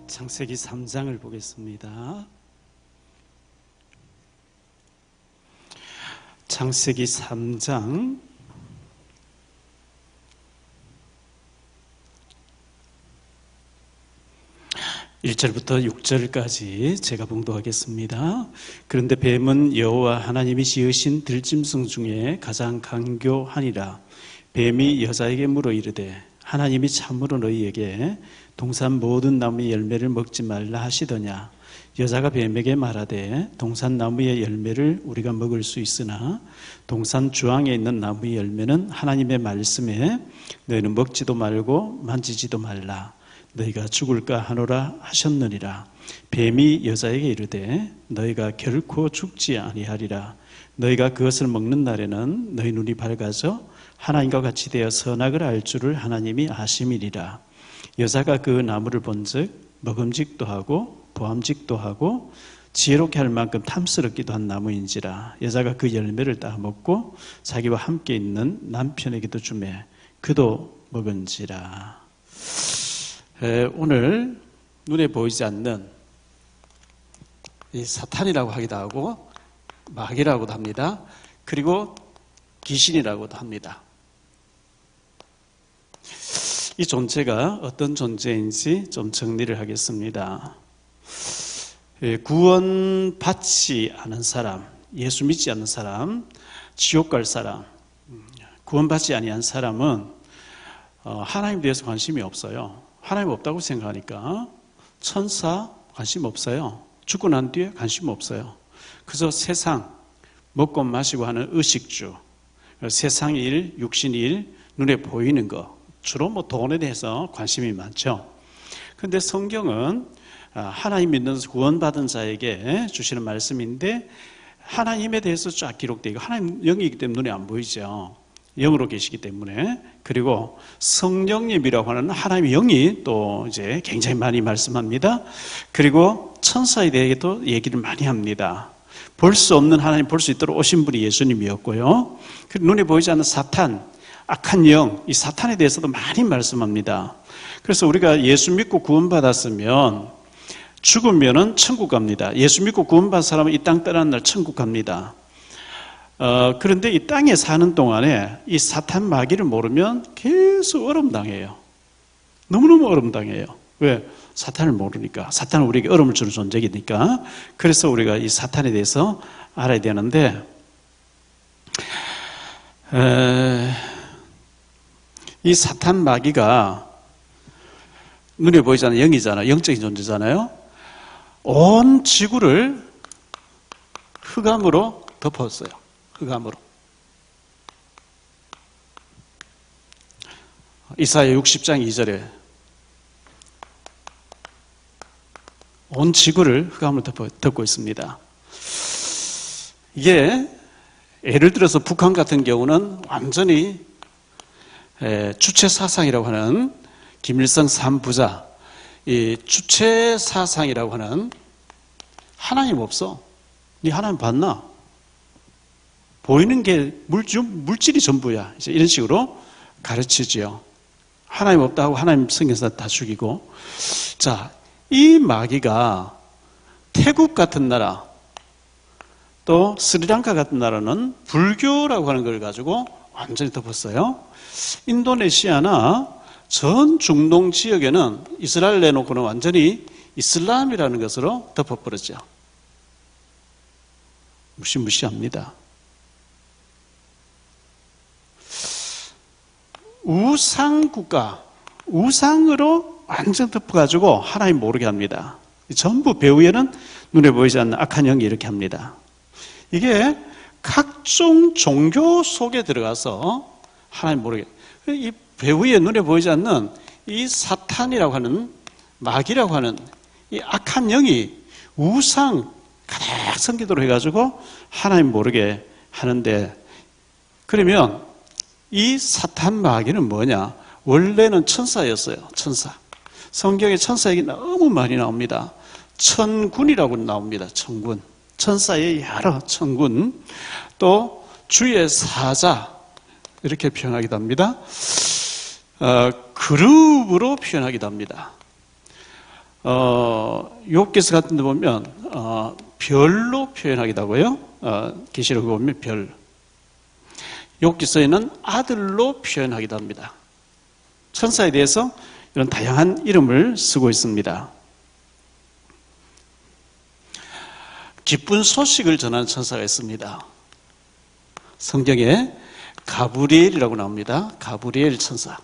창세기 3장을 보겠습니다. 창세기 3장 1절부터 6절까지 제가 봉독하겠습니다. 그런데 뱀은 여호와 하나님이 지으신 들짐승 중에 가장 강교하니라. 뱀이 여자에게 물어 이르되 하나님이 참으로 너희에게 동산 모든 나무의 열매를 먹지 말라 하시더냐. 여자가 뱀에게 말하되 동산 나무의 열매를 우리가 먹을 수 있으나 동산 주황에 있는 나무의 열매는 하나님의 말씀에 너희는 먹지도 말고 만지지도 말라. 너희가 죽을까 하노라 하셨느니라. 뱀이 여자에게 이르되 너희가 결코 죽지 아니하리라. 너희가 그것을 먹는 날에는 너희 눈이 밝아져 하나님과 같이 되어 선악을 알 줄을 하나님이 아심이리라. 여자가 그 나무를 본즉 먹음직도 하고 보암직도 하고 지혜롭게 할 만큼 탐스럽기도 한 나무인지라. 여자가 그 열매를 따 먹고 자기와 함께 있는 남편에게도 주매 그도 먹은지라. 오늘 눈에 보이지 않는 이 사탄이라고 하기도 하고 마귀라고도 합니다. 그리고 귀신이라고도 합니다. 이 존재가 어떤 존재인지 좀 정리를 하겠습니다. 구원받지 않은 사람, 예수 믿지 않는 사람, 지옥 갈 사람, 구원받지 아니한 사람은 하나님에 대해서 관심이 없어요. 하나님 없다고 생각하니까 천사 관심 없어요. 죽고 난 뒤에 관심 없어요. 그저 세상 먹고 마시고 하는 의식주, 세상의 일, 육신의 일, 눈에 보이는 거, 주로 돈에 대해서 관심이 많죠. 그런데 성경은 하나님 믿는 구원받은 자에게 주시는 말씀인데 하나님에 대해서 쫙 기록되어 있고 하나님 영이기 때문에 눈에 안 보이죠. 영으로 계시기 때문에. 그리고 성령님이라고 하는 하나님의 영이 또 이제 굉장히 많이 말씀합니다. 그리고 천사에 대해서도 얘기를 많이 합니다. 볼 수 없는 하나님 볼 수 있도록 오신 분이 예수님이었고요. 눈에 보이지 않는 사탄, 악한 영, 이 사탄에 대해서도 많이 말씀합니다. 그래서 우리가 예수 믿고 구원받았으면 죽으면은 천국 갑니다. 예수 믿고 구원받은 사람은 이 땅 떠나는 날 천국 갑니다. 그런데 이 땅에 사는 동안에 이 사탄 마귀를 모르면 계속 얼음당해요. 너무너무 얼음당해요. 왜? 사탄을 모르니까. 사탄은 우리에게 얼음을 주는 존재이니까. 그래서 우리가 이 사탄에 대해서 알아야 되는데 이 사탄 마귀가 눈에 보이지 않는 영이잖아요. 영적인 존재잖아요. 온 지구를 흑암으로 덮었어요. 흑암으로. 이사야 60장 2절에 온 지구를 흑암으로 덮고 있습니다. 이게 예를 들어서 북한 같은 경우는 완전히 주체사상이라고 하는 김일성 3부자, 이 주체사상이라고 하는 하나님 없어. 네 하나님 봤나? 보이는 게 물질이 전부야. 이제 이런 식으로 가르치지요. 하나님 없다고 하나님 성경에서 다 죽이고. 자, 이 마귀가 태국 같은 나라, 또 스리랑카 같은 나라는 불교라고 하는 걸 가지고 완전히 덮었어요. 인도네시아나 전 중동 지역에는 이스라엘 내놓고는 완전히 이슬람이라는 것으로 덮어버렸죠. 무시무시합니다. 우상국가, 우상으로 완전 덮어가지고 하나님 모르게 합니다. 전부 배후에는 눈에 보이지 않는 악한 영이 이렇게 합니다. 이게 각종 종교 속에 들어가서 하나님 모르게, 이 배후에 눈에 보이지 않는 이 사탄이라고 하는 마귀라고 하는 이 악한 영이 우상 가득 섬기도록 해가지고 하나님 모르게 하는데, 그러면 이 사탄 마귀는 뭐냐? 원래는 천사였어요. 천사. 성경에 천사 얘기 너무 많이 나옵니다. 천군이라고 나옵니다. 천군. 천사의 여러 천군. 또 주의 사자 이렇게 표현하기도 합니다. 그룹으로 표현하기도 합니다. 욥기서 같은 데 보면 별로 표현하기도 하고요. 계시록에 보면 별. 욥기서에는 아들로 표현하기도 합니다. 천사에 대해서 이런 다양한 이름을 쓰고 있습니다. 기쁜 소식을 전하는 천사가 있습니다. 성경에 가브리엘이라고 나옵니다. 가브리엘 천사.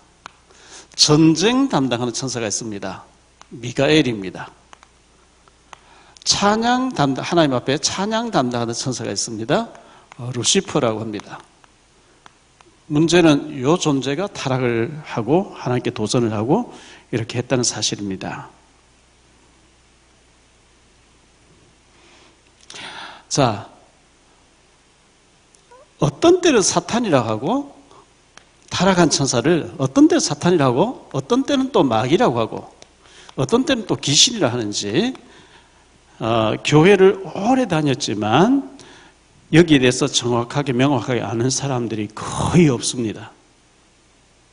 전쟁 담당하는 천사가 있습니다. 미가엘입니다. 찬양 담당, 하나님 앞에 찬양 담당하는 천사가 있습니다. 루시퍼라고 합니다. 문제는 이 존재가 타락을 하고 하나님께 도전을 하고 이렇게 했다는 사실입니다. 자, 어떤 때는 사탄이라고 하고 타락한 천사를 어떤 때는 사탄이라고 하고 어떤 때는 또 마귀라고 하고 어떤 때는 또 귀신이라 하는지 교회를 오래 다녔지만 여기에 대해서 정확하게 명확하게 아는 사람들이 거의 없습니다.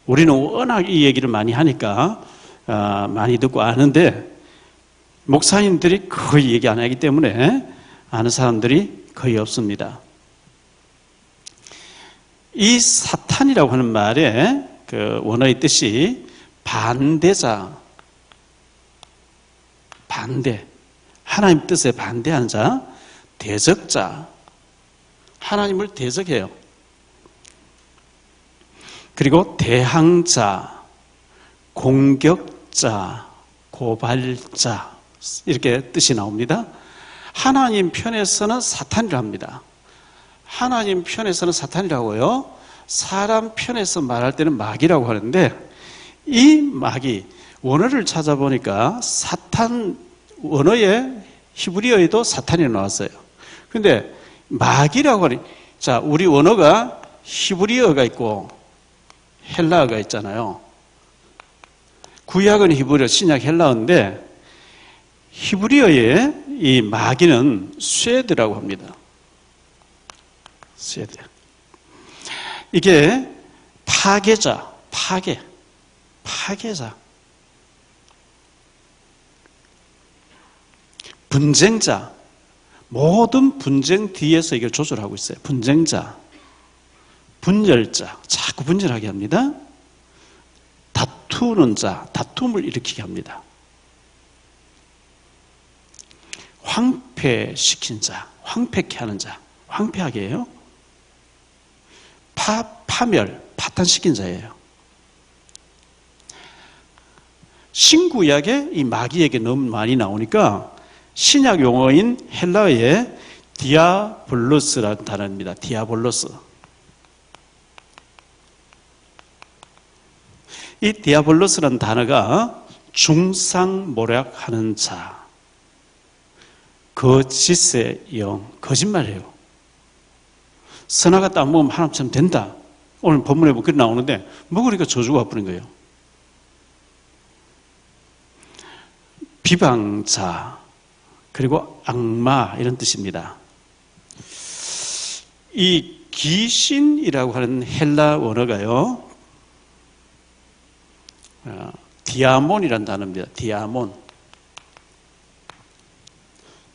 우리는 워낙 이 얘기를 많이 하니까 많이 듣고 아는데 목사님들이 거의 얘기 안 하기 때문에 아는 사람들이 거의 없습니다. 이 사탄이라고 하는 말의 그 원어의 뜻이 반대자, 반대, 하나님 뜻에 반대하는 자, 대적자, 하나님을 대적해요. 그리고 대항자, 공격자, 고발자 이렇게 뜻이 나옵니다. 하나님 편에서는 사탄이라 합니다. 하나님 편에서는 사탄이라고요. 사람 편에서 말할 때는 마귀라고 하는데 이 마귀 원어를 찾아보니까 사탄 원어에 히브리어에도 사탄이 나왔어요. 근데 마귀라고 하니 자 우리 원어가 히브리어가 있고 헬라어가 있잖아요. 구약은 히브리어, 신약 헬라어인데 히브리어의 이 마귀는 쇠드라고 합니다. 쇠드. 이게 파괴자, 파괴자, 분쟁자, 모든 분쟁 뒤에서 이걸 조절하고 있어요. 분쟁자, 분열자, 자꾸 분열하게 합니다. 다투는 자, 다툼을 일으키게 합니다. 황폐시킨 자, 황폐케 하는 자, 황폐하게 해요. 파멸, 파탄시킨 자예요. 신구약에 이 마귀에게 너무 많이 나오니까 신약 용어인 헬라어의 디아볼로스라는 단어입니다. 디아볼로스. 이 디아볼로스라는 단어가 중상모략하는 자, 거짓의 영, 거짓말이에요. 선악과 딱 먹으면 하나님처럼 된다. 오늘 본문에 그렇게 나오는데 먹으니까 저주가 와버린 거예요. 비방자, 그리고 악마 이런 뜻입니다. 이 귀신이라고 하는 헬라 원어가요. 디아몬이라는 단어입니다. 디아몬.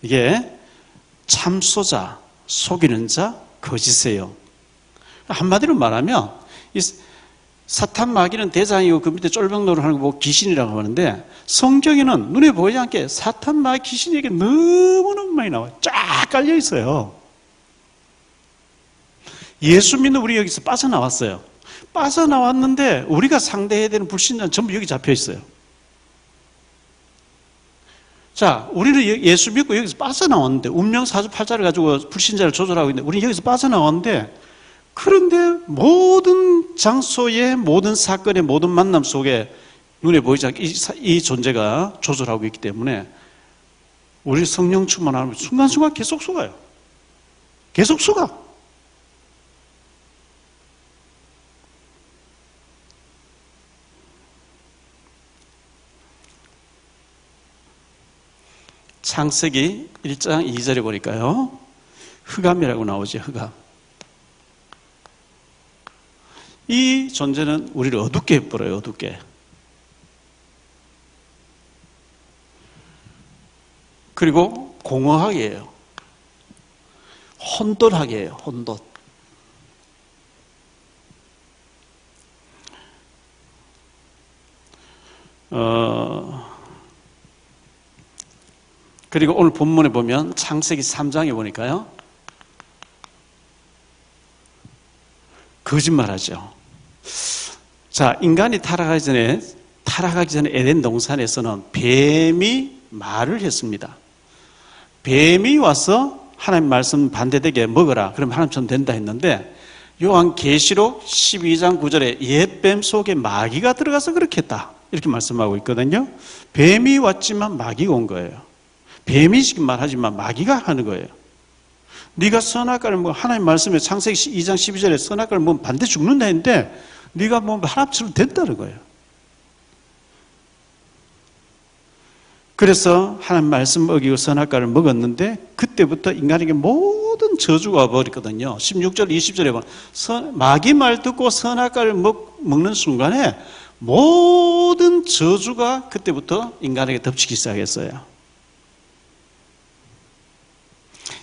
이게 참소자, 속이는 자, 거짓이에요. 한마디로 말하면 이 사탄 마귀는 대장이고 그 밑에 쫄병노를 하는 거 보고 귀신이라고 하는데 성경에는 눈에 보이지 않게 사탄 마귀 귀신에게 너무너무 많이 나와요. 쫙 깔려 있어요. 예수 믿는 우리 여기서 빠져나왔어요. 빠져나왔는데 우리가 상대해야 되는 불신자는 전부 여기 잡혀 있어요. 자, 우리는 예수 믿고 여기서 빠져나왔는데 운명 사주팔자를 가지고 불신자를 조절하고 있는데 우리는 여기서 빠져나왔는데 그런데 모든 장소에 모든 사건의 모든 만남 속에 눈에 보이지 않게 이 존재가 조절하고 있기 때문에 우리 성령 충만하면 순간순간 계속 속아요. 계속 속아. 창세기 1장 2절에 보니까요. 흑암이라고 나오죠. 흑암. 이 존재는 우리를 어둡게 해버려요. 어둡게. 그리고 공허하게 해요. 혼돈하게 해요. 혼돈. 그리고 오늘 본문에 보면 창세기 3장에 보니까요. 거짓말하죠. 자, 인간이 타락하기 전에 에덴 동산에서는 뱀이 말을 했습니다. 뱀이 와서 하나님 말씀 반대되게 먹어라. 그러면 하나님처럼 된다 했는데 요한계시록 12장 9절에 옛뱀 속에 마귀가 들어가서 그렇게 했다. 이렇게 말씀하고 있거든요. 뱀이 왔지만 마귀가 온 거예요. 뱀이 지금 말하지만 마귀가 하는 거예요. 네가 선악과를 하나님 말씀에 창세기 2장 12절에 선악과를 먹으면 반대 죽는다 했는데 네가 하나님처럼 됐다는 거예요. 그래서 하나님 말씀 어기고 선악과를 먹었는데 그때부터 인간에게 모든 저주가 와버렸거든요. 16절 20절에 보면 마귀 말 듣고 선악과를 먹는 순간에 모든 저주가 그때부터 인간에게 덮치기 시작했어요.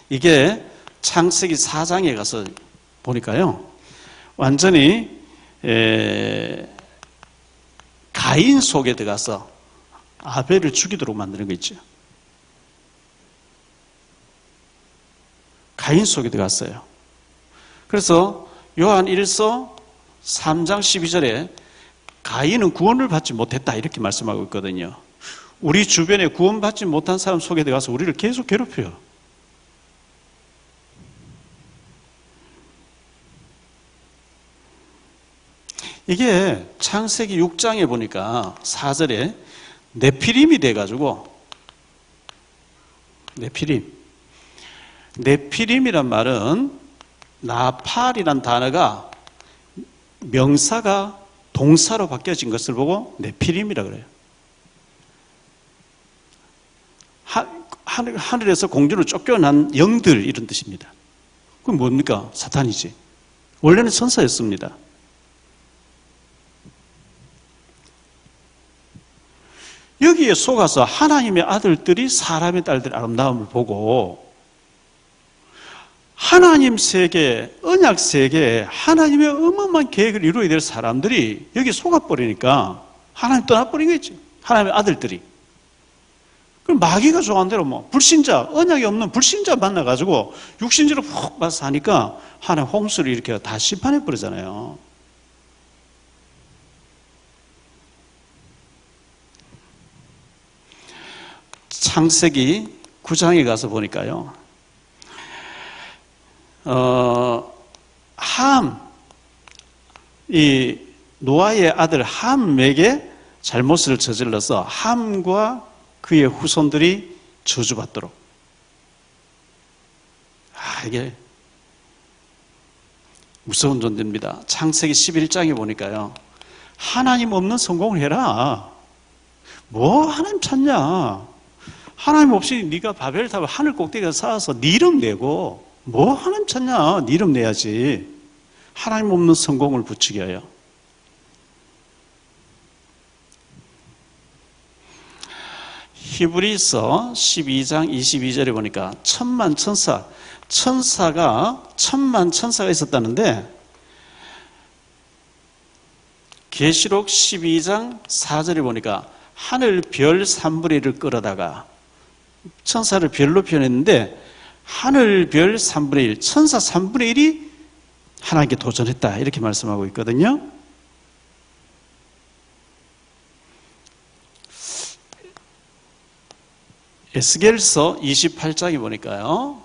이게 창세기 4장에 가서 보니까요. 완전히 가인 속에 들어가서 아벨을 죽이도록 만드는 거 있죠. 가인 속에 들어갔어요. 그래서 요한 1서 3장 12절에 가인은 구원을 받지 못했다 이렇게 말씀하고 있거든요. 우리 주변에 구원받지 못한 사람 속에 들어가서 우리를 계속 괴롭혀요. 이게 창세기 6장에 보니까 4절에 네피림이 돼가지고 네피림이란 말은 나팔이란 단어가 명사가 동사로 바뀌어진 것을 보고 네피림이라 그래요. 하늘에서 공주로 쫓겨난 영들 이런 뜻입니다. 그건 뭡니까? 사탄이지. 원래는 천사였습니다. 여기에 속아서 하나님의 아들들이 사람의 딸들의 아름다움을 보고 하나님 세계, 언약 세계에 하나님의 어마어마한 계획을 이루어야 될 사람들이 여기 속아버리니까 하나님 떠나버린 거지. 하나님의 아들들이. 그럼 마귀가 좋아하는 대로 불신자, 언약이 없는 불신자 만나가지고 육신주로 푹 빠져 사니까 하나님 홍수를 이렇게 다 심판해버리잖아요. 창세기 9장에 가서 보니까요. 이 노아의 아들 함에게 잘못을 저질러서 함과 그의 후손들이 저주받도록. 이게 무서운 존재입니다. 창세기 11장에 보니까요. 하나님 없는 성공을 해라. 뭐 하나님 찾냐. 하나님 없이 네가 바벨탑을 하늘 꼭대기에 쌓아서 네 이름 내고 뭐 하나님 찾냐. 네 이름 내야지. 하나님 없는 성공을 부추겨요. 히브리서 12장 22절에 보니까 천사가 천만 천사가 있었다는데 계시록 12장 4절에 보니까 하늘 별 3분의 1을 끌어다가 천사를 별로 표현했는데 하늘 별 3분의 1, 천사 3분의 1이 하나님께 도전했다 이렇게 말씀하고 있거든요. 에스겔서 28장에 보니까요.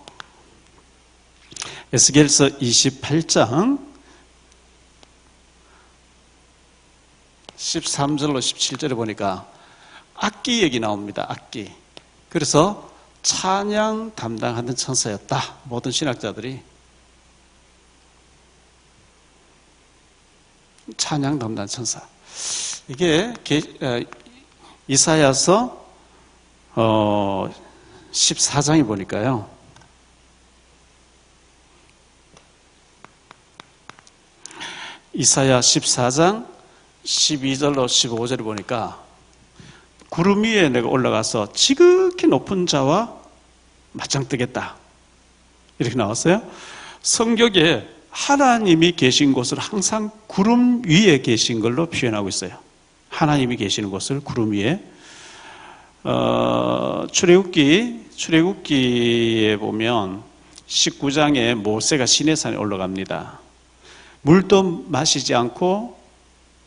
에스겔서 28장 13절로 17절에 보니까 악기 얘기 나옵니다. 악기. 그래서 찬양 담당하는 천사였다. 모든 신학자들이 찬양 담당 천사. 이게 이사야서 14장에 보니까요. 이사야 14장 12절로 15절에 보니까 구름 위에 내가 올라가서 지극히 높은 자와 맞짱 뜨겠다. 이렇게 나왔어요. 성경에 하나님이 계신 곳을 항상 구름 위에 계신 걸로 표현하고 있어요. 하나님이 계시는 곳을 구름 위에. 출애굽기에 보면 19장에 모세가 시내산에 올라갑니다. 물도 마시지 않고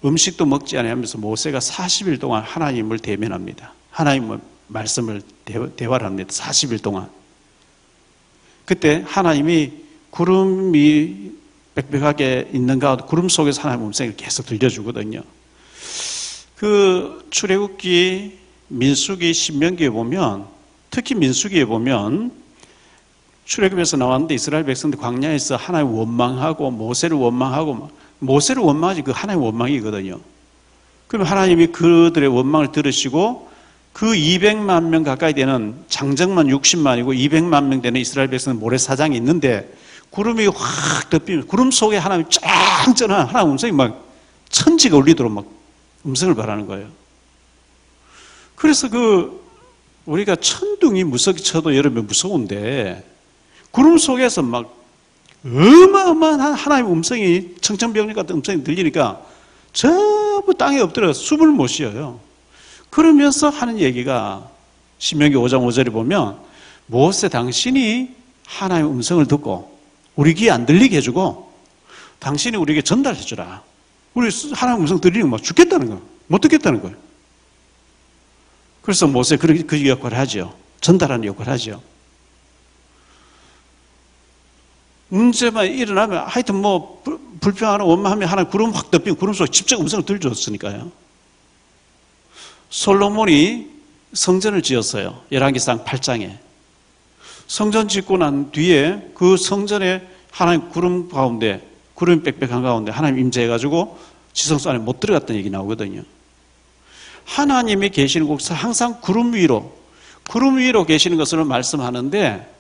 음식도 먹지 않으면서 모세가 40일 동안 하나님을 대면합니다. 하나님의 말씀을 대화를 합니다. 40일 동안. 그때 하나님이 구름이 빽빽하게 있는 가운데 구름 속에서 하나님의 음성을 계속 들려주거든요. 그 출애굽기, 민수기, 신명기에 보면, 특히 민수기에 보면 출애굽에서 나왔는데 이스라엘 백성들 광야에서 하나님을 원망하고 모세를 원망하고, 모세를 원망하지 그 하나님의 원망이거든요. 그럼 하나님이 그들의 원망을 들으시고 그 200만 명 가까이 되는, 장정만 60만이고 200만 명 되는 이스라엘 백성은 모래사장이 있는데 구름이 확 덮이면 구름 속에 하나님이 짱짱한 하나님 음성이 막 천지가 울리도록 막 음성을 발하는 거예요. 그래서 우리가 천둥이 무섭게 쳐도 여름에 무서운데 구름 속에서 막 어마어마한 하나님의 음성이, 청천벽력 같은 음성이 들리니까 전부 땅에 엎드려서 숨을 못 쉬어요. 그러면서 하는 얘기가 신명기 5장 5절에 보면 모세 당신이 하나님의 음성을 듣고 우리 귀에 안 들리게 해주고 당신이 우리에게 전달해 주라. 우리 하나님의 음성 들리는 거 막 죽겠다는 거예요. 못 듣겠다는 거예요. 그래서 모세 그 역할을 하죠. 전달하는 역할을 하죠. 문제만 일어나면 하여튼 뭐 불평하는 원망하면 하나님 구름 확 덮이고 구름 속에 직접 음성을 들려줬으니까요. 솔로몬이 성전을 지었어요. 열왕기상 8장에. 성전 짓고 난 뒤에 그 성전에 하나님 구름 가운데, 구름이 빽빽한 가운데 하나님 임재해가지고 지성소 안에 못 들어갔다는 얘기 나오거든요. 하나님이 계시는 곳은 항상 구름 위로 계시는 것을 말씀하는데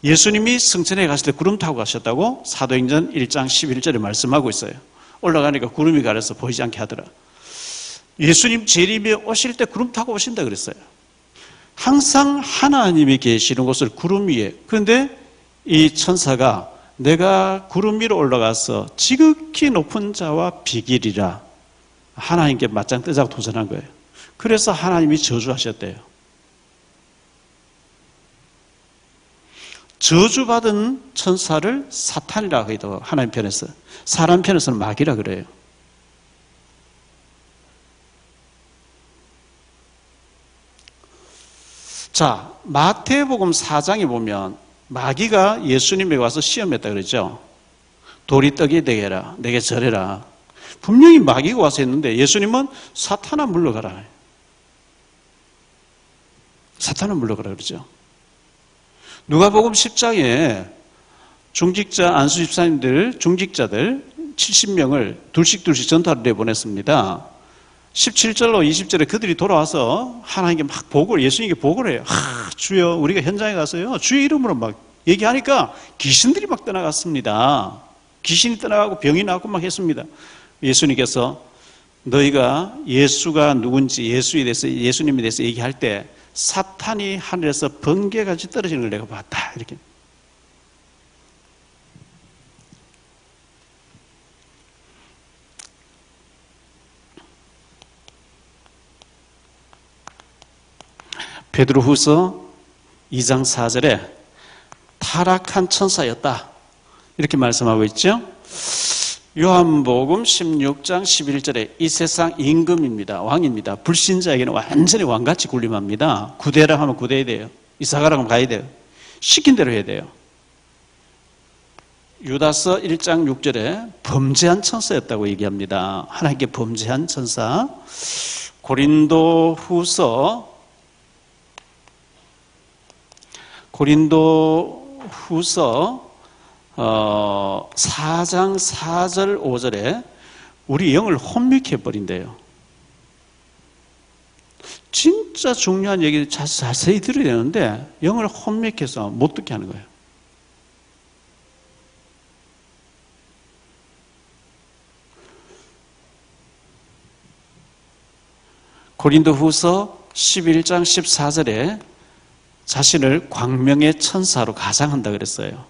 예수님이 성전에 가실 때 구름 타고 가셨다고 사도행전 1장 11절에 말씀하고 있어요. 올라가니까 구름이 가려서 보이지 않게 하더라. 예수님 재림에 오실 때 구름 타고 오신다 그랬어요. 항상 하나님이 계시는 곳을 구름 위에. 그런데 이 천사가 내가 구름 위로 올라가서 지극히 높은 자와 비길이라 하나님께 맞짱 뜨자고 도전한 거예요. 그래서 하나님이 저주하셨대요. 저주받은 천사를 사탄이라고 해도 하나님 편에서, 사람 편에서는 마귀라 그래요. 자, 마태복음 4장에 보면 마귀가 예수님에게 와서 시험했다 그랬죠. 돌이 떡이 되게 해라, 내게 절해라. 분명히 마귀가 와서 했는데 예수님은 사탄아 물러가라. 사탄아 물러가라 그러죠. 누가복음 10장에 중직자 안수 집사님들, 중직자들 70명을 둘씩 전도를 내보냈습니다. 17절로 20절에 그들이 돌아와서 하나님께 막 보고를, 예수님께 보고를 해요. 주여, 우리가 현장에 가서요, 주의 이름으로 막 얘기하니까 귀신들이 막 떠나갔습니다. 귀신이 떠나가고 병이 나고 막 했습니다. 예수님께서 너희가 예수가 누군지, 예수님에 대해서 얘기할 때 사탄이 하늘에서 번개같이 떨어지는 걸 내가 봤다. 이렇게. 베드로후서 2장 4절에 타락한 천사였다. 이렇게 말씀하고 있죠. 요한복음 16장 11절에 이 세상 임금입니다. 왕입니다. 불신자에게는 완전히 왕같이 군림합니다. 구대라 하면 구대야 돼요. 이사가라 하면 가야 돼요. 시킨 대로 해야 돼요. 유다서 1장 6절에 범죄한 천사였다고 얘기합니다. 하나님께 범죄한 천사. 고린도후서 4장 4절 5절에 우리 영을 혼미케 해버린대요. 진짜 중요한 얘기를 자세히 들어야 되는데 영을 혼미케 해서 못 듣게 하는 거예요. 고린도후서 11장 14절에 자신을 광명의 천사로 가장한다 그랬어요.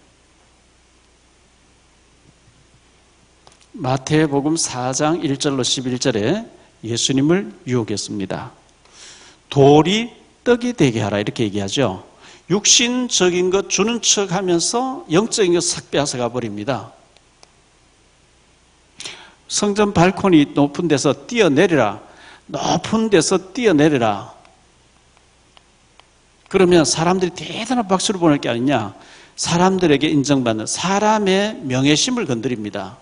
마태복음 4장 1절로 11절에 예수님을 유혹했습니다. 돌이 떡이 되게 하라 이렇게 얘기하죠. 육신적인 것 주는 척하면서 영적인 것 싹 빼앗아가 버립니다. 성전 발코니 높은 데서 뛰어내리라. 높은 데서 뛰어내리라. 그러면 사람들이 대단한 박수를 보낼 게 아니냐. 사람들에게 인정받는 사람의 명예심을 건드립니다.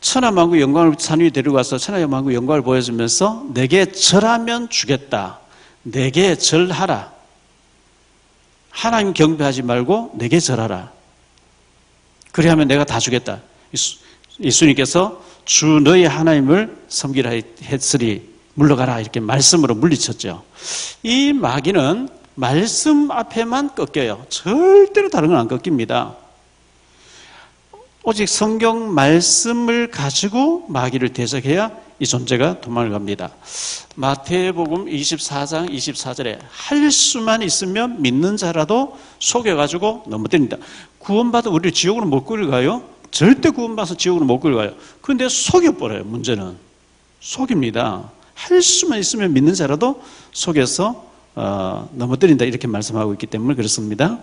천하만국 영광을 산 위에 데리고 와서 천하만국 영광을 보여주면서 내게 절하면 주겠다. 내게 절하라. 하나님 경배하지 말고 내게 절하라. 그리하면 내가 다 주겠다. 예수님께서 주 너희 하나님을 섬기라 했으리 물러가라 이렇게 말씀으로 물리쳤죠. 이 마귀는 말씀 앞에만 꺾여요. 절대로 다른 건 안 꺾입니다. 오직 성경 말씀을 가지고 마귀를 대적해야 이 존재가 도망을 갑니다. 마태복음 24장 24절에 할 수만 있으면 믿는 자라도 속여가지고 넘어뜨린다. 구원받아 우리를 지옥으로 못 끌어가요? 절대 구원받아서 지옥으로 못 끌어가요. 그런데 속여버려요. 문제는 속입니다. 할 수만 있으면 믿는 자라도 속여서 넘어뜨린다 이렇게 말씀하고 있기 때문에 그렇습니다.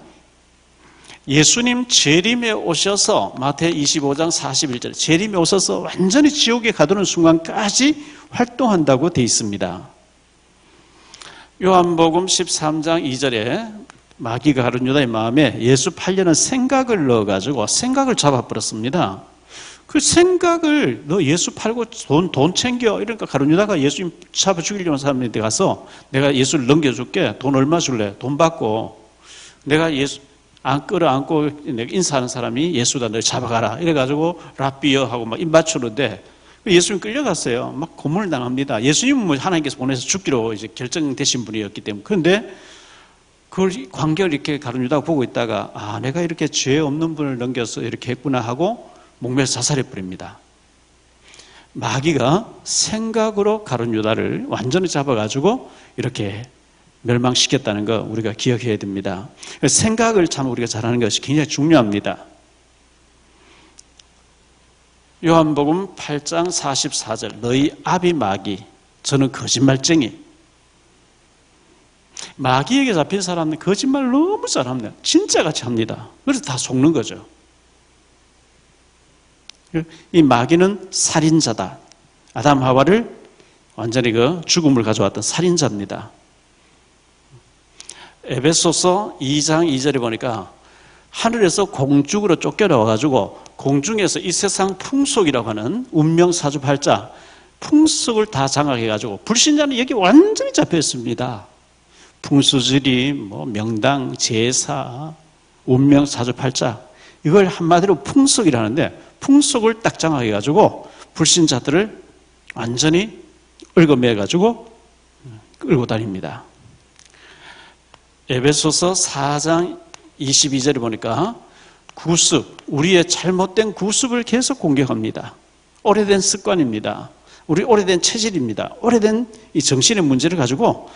예수님 재림에 오셔서 마태 25장 41절 재림에 오셔서 완전히 지옥에 가두는 순간까지 활동한다고 되어 있습니다. 요한복음 13장 2절에 마귀가 가룟 유다의 마음에 예수 팔려는 생각을 넣어가지고 생각을 잡아버렸습니다. 그 생각을 너 예수 팔고 돈 챙겨 이러니까 가룟 유다가 예수님 잡아 죽이려는 사람한테 가서 내가 예수를 넘겨줄게. 돈 얼마 줄래? 돈 받고 내가 예수 안 끌어안고 인사하는 사람이 예수다 너 잡아가라 이래가지고 라비어 하고 막 입 맞추는데 예수님 끌려갔어요. 막 고문을 당합니다. 예수님은 하나님께서 보내서 죽기로 이제 결정되신 분이었기 때문에. 그런데 그걸 광경을 이렇게 가룟 유다가 보고 있다가 아 내가 이렇게 죄 없는 분을 넘겨서 이렇게 했구나 하고 목매서 자살해 버립니다. 마귀가 생각으로 가룟 유다를 완전히 잡아가지고 이렇게 멸망시켰다는 거 우리가 기억해야 됩니다. 생각을 참 우리가 잘하는 것이 굉장히 중요합니다. 요한복음 8장 44절 너희 아비 마귀 저는 거짓말쟁이. 마귀에게 잡힌 사람은 거짓말 너무 잘합니다. 진짜같이 합니다. 그래서 다 속는 거죠. 이 마귀는 살인자다. 아담 하와를 완전히 그 죽음을 가져왔던 살인자입니다. 에베소서 2장 2절에 보니까 하늘에서 공중으로 쫓겨나와가지고 공중에서 이 세상 풍속이라고 하는 운명 사주팔자 풍속을 다 장악해가지고 불신자는 여기 완전히 잡혀있습니다. 풍수지리, 명당, 제사, 운명 사주팔자 이걸 한마디로 풍속이라는데 풍속을 딱 장악해가지고 불신자들을 완전히 얽어매가지고 끌고 다닙니다. 에베소서 4장 22절에 보니까 구습, 우리의 잘못된 구습을 계속 공격합니다. 오래된 습관입니다. 우리 오래된 체질입니다. 오래된 이 정신의 문제를 가지고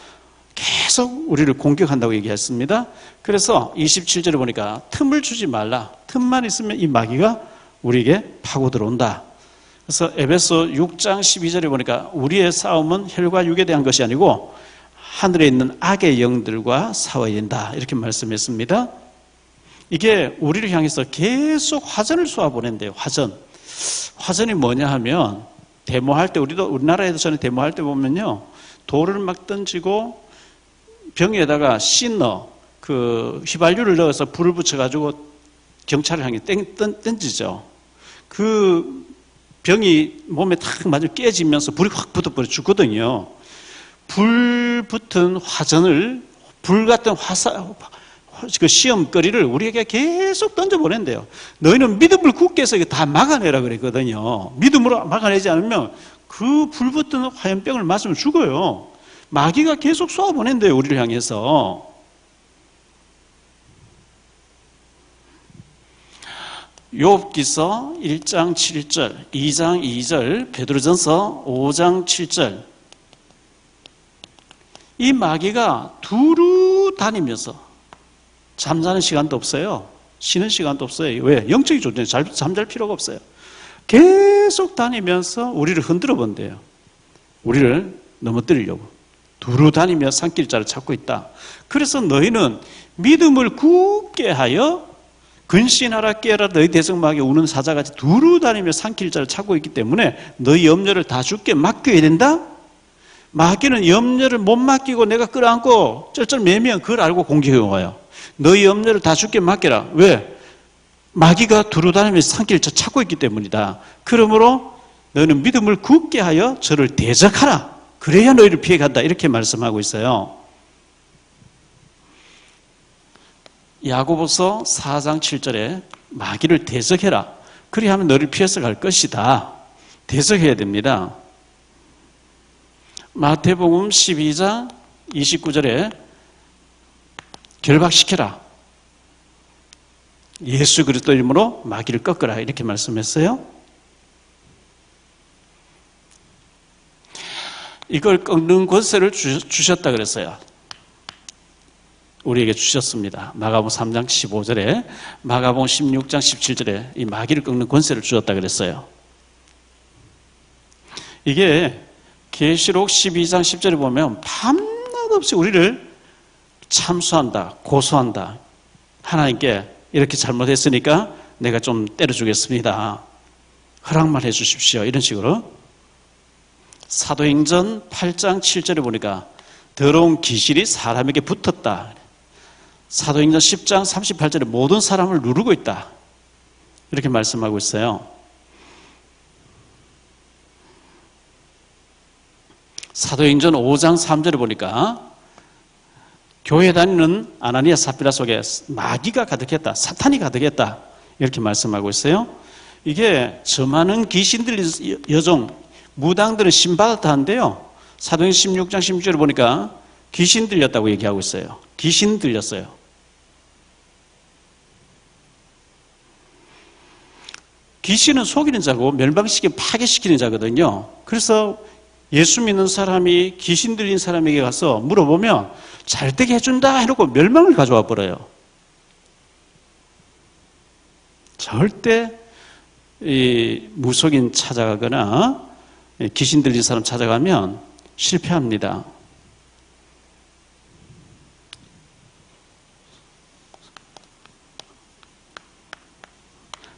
계속 우리를 공격한다고 얘기했습니다. 그래서 27절에 보니까 틈을 주지 말라. 틈만 있으면 이 마귀가 우리에게 파고 들어온다. 그래서 에베소 6장 12절에 보니까 우리의 싸움은 혈과 육에 대한 것이 아니고 하늘에 있는 악의 영들과 싸워야 된다 이렇게 말씀했습니다. 이게 우리를 향해서 계속 화전을 쏘아보낸대요. 화전이 뭐냐 하면 데모할 때 우리나라에도 전에 데모할 때 보면요 돌을 막 던지고 병에다가 씬너 그 휘발유를 넣어서 불을 붙여가지고 경찰을 향해 던지죠. 그 병이 몸에 탁 맞아 깨지면서 불이 확 붙어버려 죽거든요. 불 붙은 화전을 불 같은 그 시험거리를 우리에게 계속 던져보낸대요. 너희는 믿음을 굳게 해서 다 막아내라 그랬거든요. 믿음으로 막아내지 않으면 그 불 붙은 화염병을 맞으면 죽어요. 마귀가 계속 쏘아보낸대요. 우리를 향해서. 욥기서 1장 7절, 2장 2절, 베드로전서 5장 7절 이 마귀가 두루 다니면서 잠자는 시간도 없어요. 쉬는 시간도 없어요. 왜? 영적인 존재는 잠잘 필요가 없어요. 계속 다니면서 우리를 흔들어 본대요. 우리를 넘어뜨리려고. 두루 다니며 산길자를 찾고 있다. 그래서 너희는 믿음을 굳게 하여 근신하라 깨라 너희 대성마귀 우는 사자같이 두루 다니며 산길자를 찾고 있기 때문에 너희 염려를 다 주께 맡겨야 된다? 마귀는 염려를 못 맡기고 내가 끌어안고 쩔쩔매면 그걸 알고 공격해 와요. 너희 염려를 다 주께 맡겨라. 왜? 마귀가 두루 다니면서 산길자 찾고 있기 때문이다. 그러므로 너희는 믿음을 굳게 하여 저를 대적하라. 그래야 너희를 피해간다. 이렇게 말씀하고 있어요. 야고보서 4장 7절에 마귀를 대적해라. 그래야 하면 너를 피해서 갈 것이다. 대적해야 됩니다. 마태복음 12장 29절에 결박시켜라. 예수 그리스도 이름으로 마귀를 꺾으라. 이렇게 말씀했어요. 이걸 꺾는 권세를 주셨다 그랬어요. 우리에게 주셨습니다. 마가복음 3장 15절에 마가복음 16장 17절에 이 마귀를 꺾는 권세를 주셨다 그랬어요. 이게 계시록 12장 10절에 보면 밤낮 없이 우리를 참수한다, 고소한다. 하나님께 이렇게 잘못했으니까 내가 좀 때려주겠습니다. 허락만 해주십시오. 이런 식으로. 사도행전 8장 7절에 보니까 더러운 귀신이 사람에게 붙었다. 사도행전 10장 38절에 모든 사람을 누르고 있다. 이렇게 말씀하고 있어요. 사도행전 5장 3절에 보니까 교회 다니는 아나니아 삽비라 속에 마귀가 가득했다. 사탄이 가득했다. 이렇게 말씀하고 있어요. 이게 저 많은 귀신 들린 여종, 무당들은 신받았다 한데요. 사도행전 16장 16절에 보니까 귀신 들렸다고 얘기하고 있어요. 귀신 들렸어요. 귀신은 속이는 자고 멸망시키고 파괴시키는 자거든요. 그래서 예수 믿는 사람이 귀신 들린 사람에게 가서 물어보면 잘 되게 해준다 해놓고 멸망을 가져와 버려요. 절대 이 무속인 찾아가거나 귀신 들린 사람 찾아가면 실패합니다.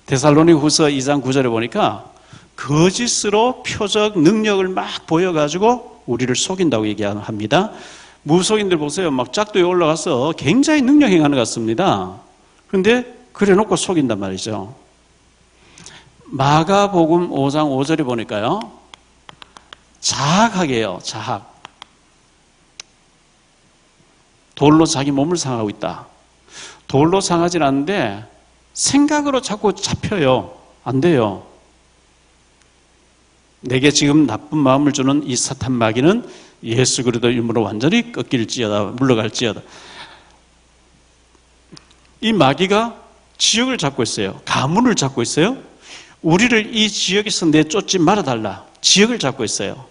데살로니가후서 2장 9절에 보니까 거짓으로 표적 능력을 막 보여가지고 우리를 속인다고 얘기합니다. 무속인들 보세요. 막 짝도에 올라가서 굉장히 능력 행하는 것 같습니다. 그런데 그래놓고 속인단 말이죠. 마가복음 5장 5절에 보니까요. 자학하게 해요. 자학. 돌로 자기 몸을 상하고 있다. 돌로 상하진 않는데 생각으로 자꾸 잡혀요. 안 돼요. 내게 지금 나쁜 마음을 주는 이 사탄 마귀는 예수 그리스도 이름으로 완전히 꺾일지어다. 물러갈지어다. 이 마귀가 지역을 잡고 있어요. 가문을 잡고 있어요. 우리를 이 지역에서 내쫓지 말아달라. 지역을 잡고 있어요.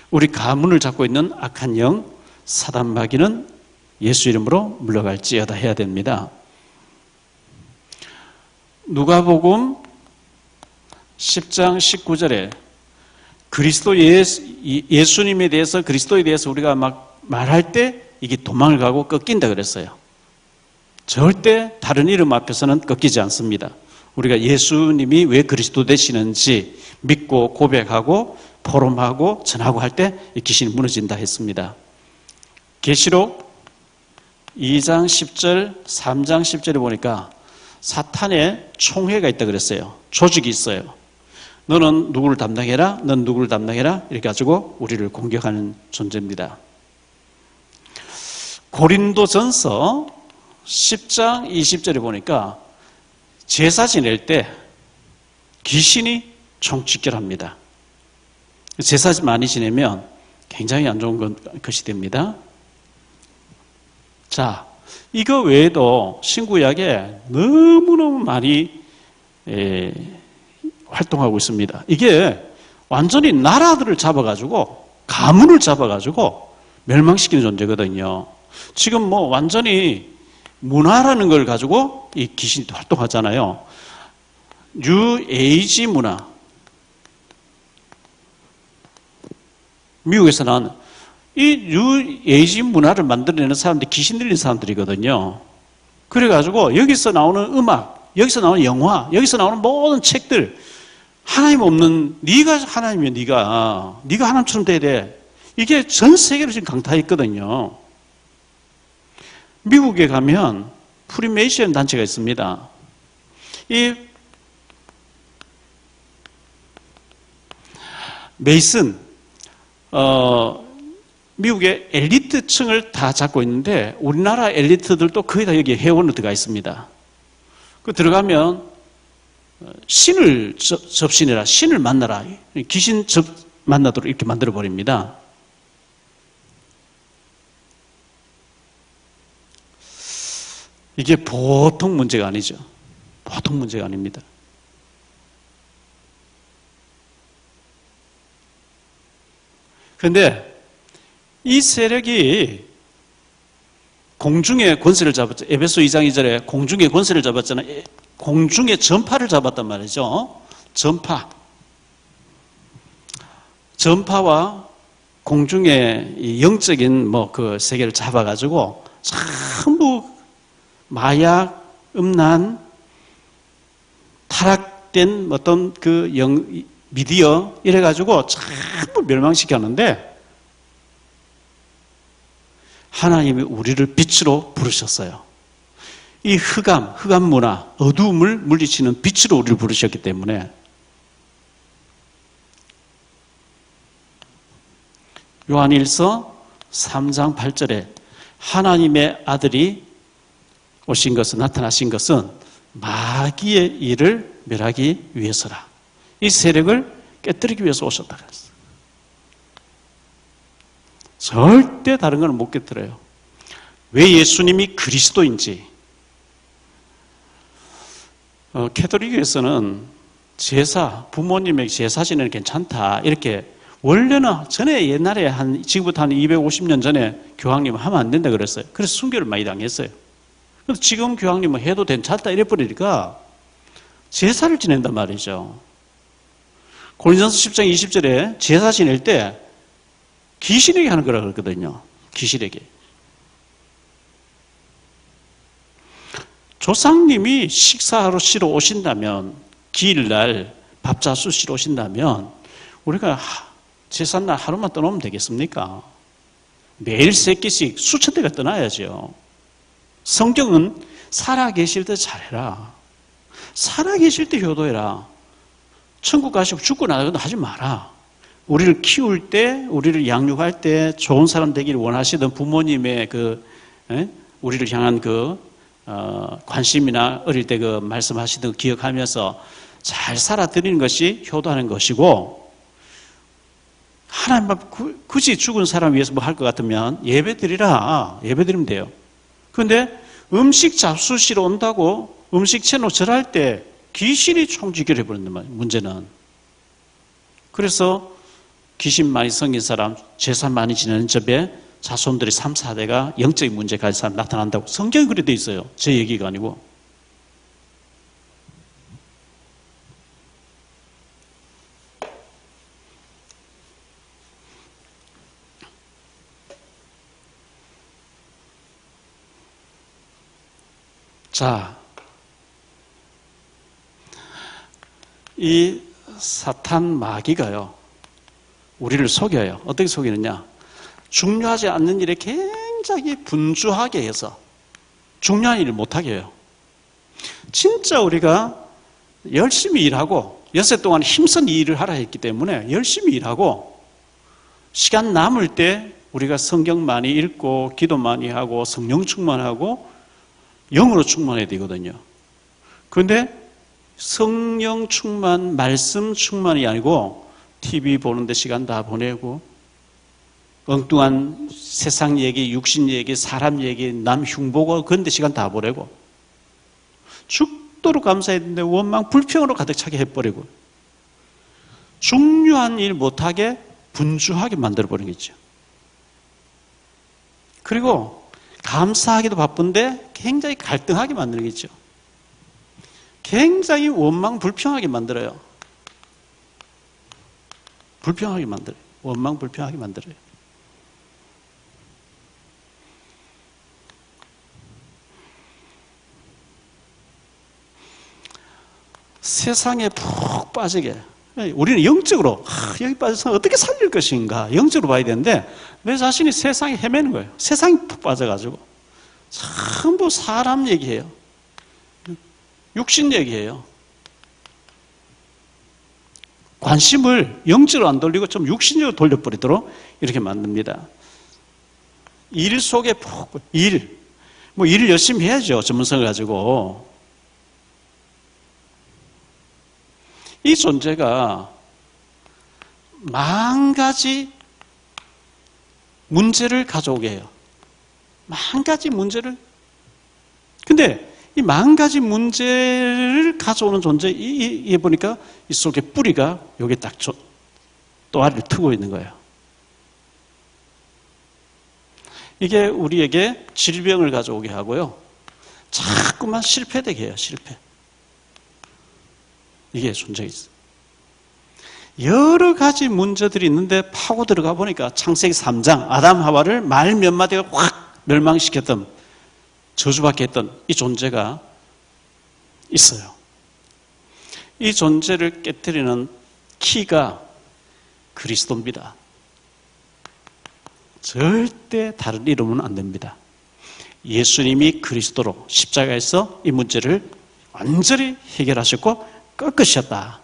우리 가문을 잡고 있는 악한 영, 사단 마귀는 예수 이름으로 물러갈지어다 해야 됩니다. 누가복음 10장 19절에 그리스도 예수님에 대해서 그리스도에 대해서 우리가 막 말할 때 이게 도망을 가고 꺾인다 그랬어요. 절대 다른 이름 앞에서는 꺾이지 않습니다. 우리가 예수님이 왜 그리스도 되시는지 믿고 고백하고 포럼하고 전하고 할 때 이 귀신이 무너진다 했습니다. 계시록 2장 10절, 3장 10절에 보니까 사탄의 총회가 있다 그랬어요. 조직이 있어요. 너는 누구를 담당해라, 넌 누구를 담당해라 이렇게 가지고 우리를 공격하는 존재입니다. 고린도전서 10장 20절에 보니까 제사 지낼 때 귀신이 총집결합니다. 제사 많이 지내면 굉장히 안 좋은 것이 됩니다. 자, 이거 외에도 신구약에 너무너무 많이 활동하고 있습니다. 이게 완전히 나라들을 잡아가지고 가문을 잡아가지고 멸망시키는 존재거든요. 지금 뭐 완전히 문화라는 걸 가지고 이 귀신이 활동하잖아요. 뉴에이지 문화. 미국에서 나온 이 뉴에이지 문화를 만들어내는 사람들이 귀신 들린 사람들이거든요. 그래가지고 여기서 나오는 음악, 여기서 나오는 영화, 여기서 나오는 모든 책들, 하나님 없는, 네가 하나님이야. 네가 하나님처럼 돼야 돼. 이게 전 세계로 지금 강타했거든요. 미국에 가면 프리메이션 단체가 있습니다. 이 메이슨, 미국의 엘리트층을 다 잡고 있는데 우리나라 엘리트들도 거의 다 여기 회원으로 들어가 있습니다. 그 들어가면 신을 접신해라, 신을 만나라, 귀신 만나도록 이렇게 만들어 버립니다. 이게 보통 문제가 아니죠. 보통 문제가 아닙니다. 그런데 이 세력이 공중의 권세를 잡았죠. 에베소 2장 2절에 공중의 권세를 잡았잖아요. 공중의 전파를 잡았단 말이죠. 전파와 공중의 영적인 그 세계를 잡아가지고 전부 마약, 음란, 타락된 어떤 미디어 이래가지고 전부 멸망시켰는데 하나님이 우리를 빛으로 부르셨어요. 이 흑암 문화, 어두움을 물리치는 빛으로 우리를 부르셨기 때문에 요한일서 3장 8절에 하나님의 아들이 오신 것은, 나타나신 것은 마귀의 일을 멸하기 위해서라. 이 세력을 깨뜨리기 위해서 오셨다 그랬어요. 절대 다른 건 못 깨뜨려요. 왜 예수님이 그리스도인지. 캐톨릭에서는 부모님에게 제사 지내는 괜찮다. 이렇게 원래는 전에 옛날에 지금부터 한 250년 전에 교황님은 하면 안 된다 그랬어요. 그래서 순교를 많이 당했어요. 그래서 지금 교황님은 해도 괜찮다 이래버리니까 제사를 지낸단 말이죠. 고린도전서 10장 20절에 제사 지낼 때 귀신에게 하는 거라 그러거든요. 귀신에게. 조상님이 식사하러 쉬러 오신다면, 기일날 밥자수 쉬러 오신다면 우리가 제삿날 하루만 떠나면 되겠습니까? 매일 3끼씩 수천 대가 떠나야죠. 성경은 살아계실 때 잘해라. 살아계실 때 효도해라. 천국 가시고 죽고 나서도 하지 마라. 우리를 키울 때, 우리를 양육할 때 좋은 사람 되기를 원하시던 부모님의 우리를 향한 관심이나 어릴 때 말씀하시던 기억하면서 잘 살아드리는 것이 효도하는 것이고, 하나님 앞 굳이 죽은 사람 위해서 뭐 할 것 같으면 예배 드리라. 예배 드리면 돼요. 그런데 음식 잡수시러 온다고 음식 채로 절할 때 귀신이 총지결해 버린단 말이에요. 문제는. 그래서 귀신 많이 생긴 사람, 제사 많이 지내는 집에 자손들이 3, 4대가 영적인 문제 가진 사람 나타난다고 성경이 그렇게 돼 있어요. 제 얘기가 아니고. 자, 이 사탄 마귀가요, 우리를 속여요. 어떻게 속이느냐? 중요하지 않는 일에 굉장히 분주하게 해서 중요한 일을 못하게 해요. 진짜 우리가 열심히 일하고 엿새 동안 힘쓴 일을 하라 했기 때문에 열심히 일하고 시간 남을 때 우리가 성경 많이 읽고 기도 많이 하고 성령 충만하고 영으로 충만해야 되거든요. 그런데 성령 충만, 말씀 충만이 아니고 TV 보는데 시간 다 보내고 엉뚱한 세상 얘기, 육신 얘기, 사람 얘기, 남 흉보고 그런데 시간 다 보내고 죽도록 감사해야 되는데 원망, 불평으로 가득 차게 해버리고 중요한 일 못하게 분주하게 만들어버린 거죠. 그리고 감사하기도 바쁜데 굉장히 갈등하게 만드는 거죠. 굉장히 원망 불평하게 만들어요. 불평하게 만들어요. 원망 불평하게 만들어요. 세상에 푹 빠지게. 우리는 영적으로 여기 빠져서 어떻게 살릴 것인가 영적으로 봐야 되는데 내 자신이 세상에 헤매는 거예요. 세상에 푹 빠져가지고 전부 사람 얘기해요. 육신 얘기해요. 관심을 영적으로 안 돌리고 좀 육신적으로 돌려버리도록 이렇게 만듭니다. 일 속에 푹, 일을 열심히 해야죠. 전문성을 가지고. 이 존재가 만 가지 문제를 가져오게 해요. 만 가지 문제를. 근데 이 만 가지 문제를 가져오는 존재, 이 보니까 이 속에 뿌리가 여기 딱 또아리를 트고 있는 거예요. 이게 우리에게 질병을 가져오게 하고요. 자꾸만 실패되게 해요, 실패. 이게 존재가 있어요. 여러 가지 문제들이 있는데 파고 들어가 보니까 창세기 3장 아담 하와를 말 몇 마디가 확 멸망시켰던 저주받게 했던 이 존재가 있어요. 이 존재를 깨뜨리는 키가 그리스도입니다. 절대 다른 이름은 안 됩니다. 예수님이 그리스도로 십자가에서 이 문제를 완전히 해결하셨고 꺾으셨다.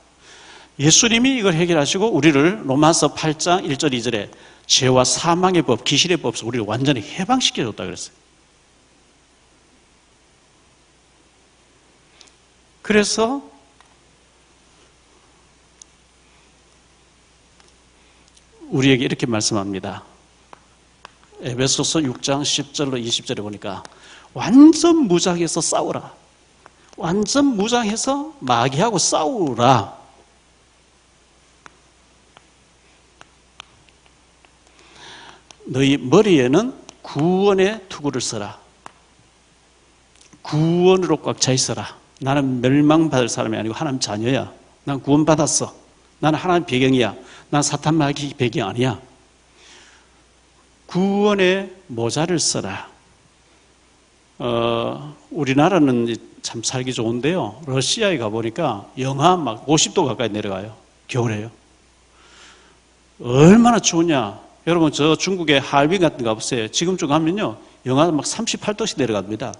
예수님이 이걸 해결하시고 우리를 로마서 8장 1절 2절에 죄와 사망의 법, 귀신의 법에서 우리를 완전히 해방시켜줬다 그랬어요. 그래서 우리에게 이렇게 말씀합니다. 에베소서 6장 10절로 20절에 보니까 완전 무장해서 싸우라. 완전 무장해서 마귀하고 싸우라. 너희 머리에는 구원의 투구를 써라. 구원으로 꽉 차 있어라. 나는 멸망받을 사람이 아니고 하나님 자녀야. 난 구원받았어. 나는 하나님 배경이야. 난 사탄 마귀 배경 아니야. 구원의 모자를 써라. 우리나라는 참 살기 좋은데요. 러시아에 가보니까 영하 막 50도 가까이 내려가요. 겨울에요. 얼마나 추우냐. 여러분 저 중국의 하얼빈 같은 데 가보세요. 지금쯤 가면요. 영하 막 38도씩 내려갑니다.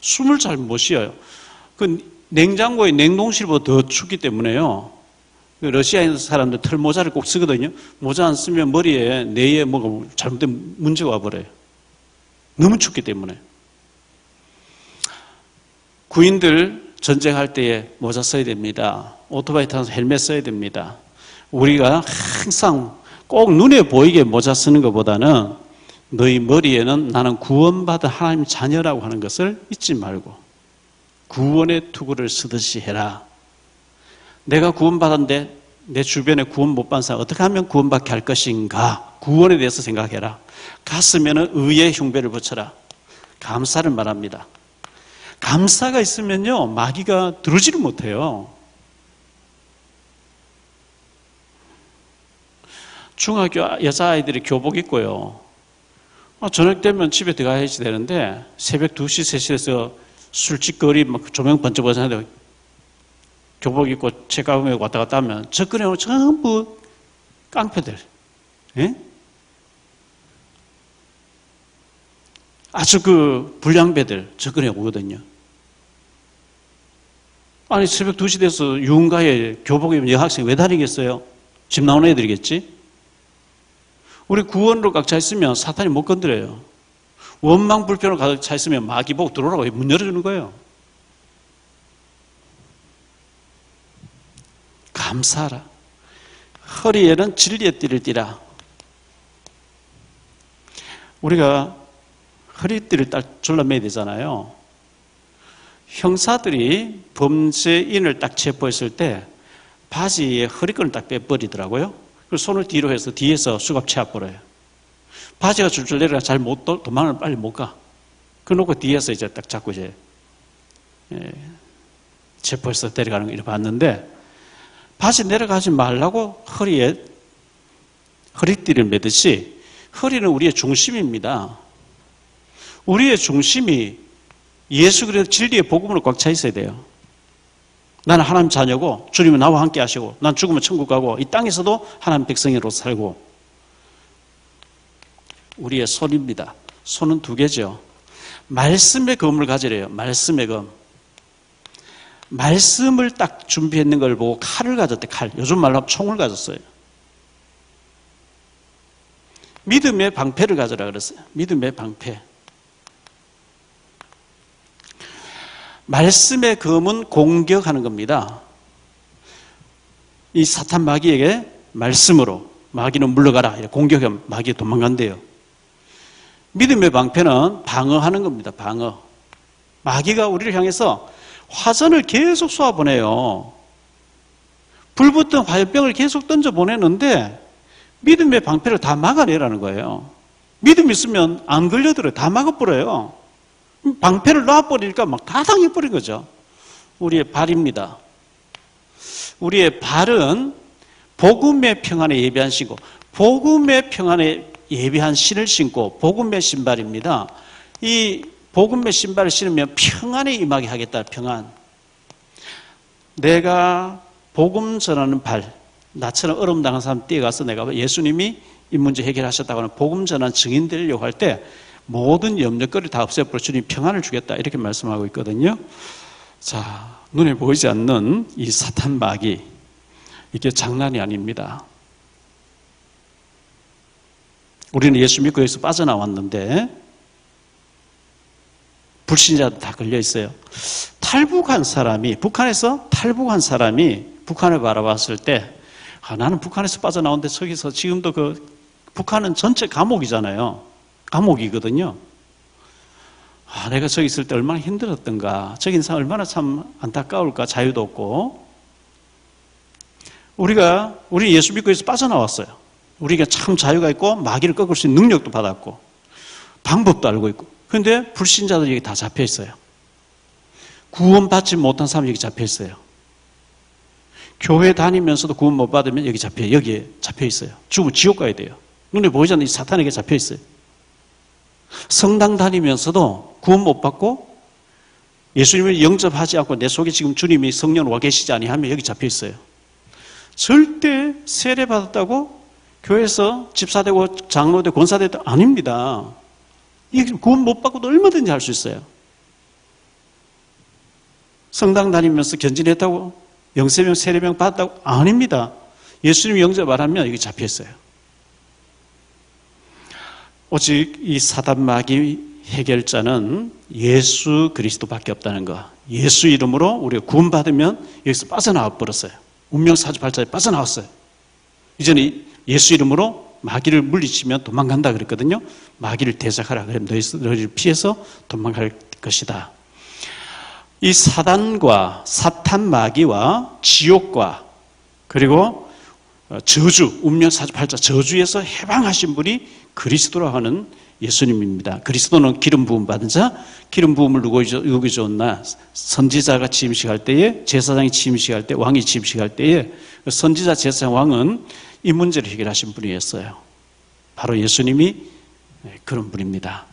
숨을 잘 못 쉬어요. 그 냉장고의 냉동실보다 더 춥기 때문에요. 러시아에 사람들 털 모자를 꼭 쓰거든요. 모자 안 쓰면 머리에 뇌에 뭐가 잘못된 문제가 와버려요. 너무 춥기 때문에. 구인들 전쟁할 때에 모자 써야 됩니다. 오토바이 타서 헬멧 써야 됩니다. 우리가 항상 꼭 눈에 보이게 모자 쓰는 것보다는 너희 머리에는 나는 구원받은 하나님 자녀라고 하는 것을 잊지 말고 구원의 투구를 쓰듯이 해라. 내가 구원받았는데 내 주변에 구원 못 받은 사람 어떻게 하면 구원받게 할 것인가? 구원에 대해서 생각해라. 가슴에는 의의 흉배를 붙여라. 감사를 말합니다. 감사가 있으면요 마귀가 들어오지를 못해요. 중학교 여자아이들이 교복 입고요. 저녁 되면 집에 들어가야지 되는데 새벽 2시, 3시에서 술집거리 막 조명 번쩍번쩍하는데 교복 입고 책가방에 왔다 갔다 하면 접근해 오면 전부 깡패들. 예? 아주 그 불량배들 접근해 오거든요. 아니 새벽 2시 돼서 유흥가에 교복 입은 여학생이 왜 다니겠어요? 집 나오는 애들이겠지? 우리 구원으로 꽉 차 있으면 사탄이 못 건드려요. 원망 불평으로 가득 차 있으면 마귀 보고 들어오라고 문 열어주는 거예요. 감사하라. 허리에는 진리의 띠를 띠라. 우리가 허리띠를 딱 졸라매야 되잖아요. 형사들이 범죄인을 딱 체포했을 때 바지에 허리끈을 딱 빼버리더라고요. 그리고 손을 뒤로 해서 뒤에서 수갑 채워버려요. 바지가 줄줄 내려가 잘 못 도망을 빨리 못 가. 그러고 뒤에서 이제 딱 잡고 이제 체포해서 데려가는 거 이렇게 봤는데, 바지 내려가지 말라고 허리띠를 매듯이 허리는 우리의 중심입니다. 우리의 중심이 예수 그리스도 진리의 복음으로 꽉 차 있어야 돼요. 나는 하나님 자녀고 주님은 나와 함께 하시고 난 죽으면 천국 가고 이 땅에서도 하나님 백성으로 살고. 우리의 손입니다. 손은 두 개죠. 말씀의 검을 가지래요. 말씀의 검. 말씀을 딱 준비했는 걸 보고 칼을 가졌대. 칼. 요즘 말로 하면 총을 가졌어요. 믿음의 방패를 가져라 그랬어요. 믿음의 방패. 말씀의 검은 공격하는 겁니다. 이 사탄 마귀에게 말씀으로 마귀는 물러가라 이렇게 공격하면 마귀가 도망간대요. 믿음의 방패는 방어하는 겁니다. 방어. 마귀가 우리를 향해서 화전을 계속 쏘아보내요. 불붙은 화염병을 계속 던져보내는데 믿음의 방패를 다 막아내라는 거예요. 믿음 있으면 안 걸려들어요. 다 막아버려요. 방패를 놔버리니까 막 다 당해버린 거죠. 우리의 발입니다. 우리의 발은 복음의 평안에 예비한 신고, 복음의 평안에 예비한 신을 신고 복음의 신발입니다. 이 복음의 신발을 신으면 평안에 임하게 하겠다. 평안. 내가 복음 전하는 발, 나처럼 어려움 당한 사람 뛰어가서 내가 예수님이 이 문제 해결하셨다고 하는 복음 전한 증인 되려고 할 때 모든 염려거리 다 없애버려 주님 평안을 주겠다 이렇게 말씀하고 있거든요. 자, 눈에 보이지 않는 이 사탄 마귀, 이게 장난이 아닙니다. 우리는 예수 믿고 여기서 빠져나왔는데 불신자도 다 걸려 있어요. 탈북한 사람이, 북한에서 탈북한 사람이 북한을 바라봤을 때 나는 북한에서 빠져나왔는데 저기서 지금도 북한은 전체 감옥이잖아요. 감옥이거든요. 내가 저기 있을 때 얼마나 힘들었던가. 저기 있는 사람 얼마나 참 안타까울까. 자유도 없고. 우리 예수 믿고 해서 빠져나왔어요. 우리가 참 자유가 있고 마귀를 꺾을 수 있는 능력도 받았고 방법도 알고 있고. 그런데 불신자들이 여기 다 잡혀 있어요. 구원받지 못한 사람이 여기 잡혀 있어요. 교회 다니면서도 구원 못 받으면 여기에 잡혀 있어요. 죽으면 지옥 가야 돼요. 눈에 보이지 않는 이 사탄에게 잡혀 있어요. 성당 다니면서도 구원 못 받고 예수님을 영접하지 않고 내 속에 지금 주님이 성령 와 계시지 아니하면 여기 잡혀 있어요. 절대 세례 받았다고 교회에서 집사되고 장로되고 권사되고 아닙니다. 이게 구원 못 받고도 얼마든지 할 수 있어요. 성당 다니면서 견진했다고 영세명 세례명 받았다고 아닙니다. 예수님 영접 안 하면 여기 잡혀 있어요. 오직 이 사단 마귀 해결자는 예수 그리스도밖에 없다는 거. 예수 이름으로 우리가 구원받으면 여기서 빠져나와 버렸어요. 운명사주팔자에 빠져나왔어요. 이제는 예수 이름으로 마귀를 물리치면 도망간다 그랬거든요. 마귀를 대적하라. 그러면 너희를 피해서 도망갈 것이다. 이 사단과 사탄 마귀와 지옥과 그리고 저주, 운명사주팔자 저주에서 해방하신 분이 그리스도라 하는 예수님입니다. 그리스도는 기름 부음 받은 자, 기름 부음을 누구에게 줬나? 선지자가 취임식할 때에, 제사장이 취임식할 때, 왕이 취임식할 때에 선지자, 제사장, 왕은 이 문제를 해결하신 분이었어요. 바로 예수님이 그런 분입니다.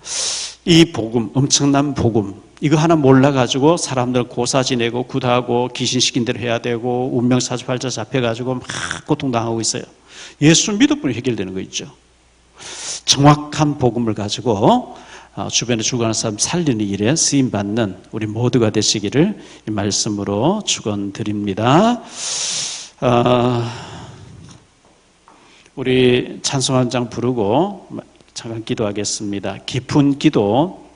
이 복음, 엄청난 복음, 이거 하나 몰라가지고 사람들 고사 지내고 구다하고 귀신 시킨 대로 해야 되고 운명사주팔자 잡혀가지고 막 고통당하고 있어요. 예수 믿어보니 해결되는 거 있죠. 정확한 복음을 가지고 주변에 죽어가는 사람 살리는 일에 쓰임받는 우리 모두가 되시기를 이 말씀으로 축원드립니다. 우리 찬송 한 장 부르고 잠깐 기도하겠습니다. 깊은 기도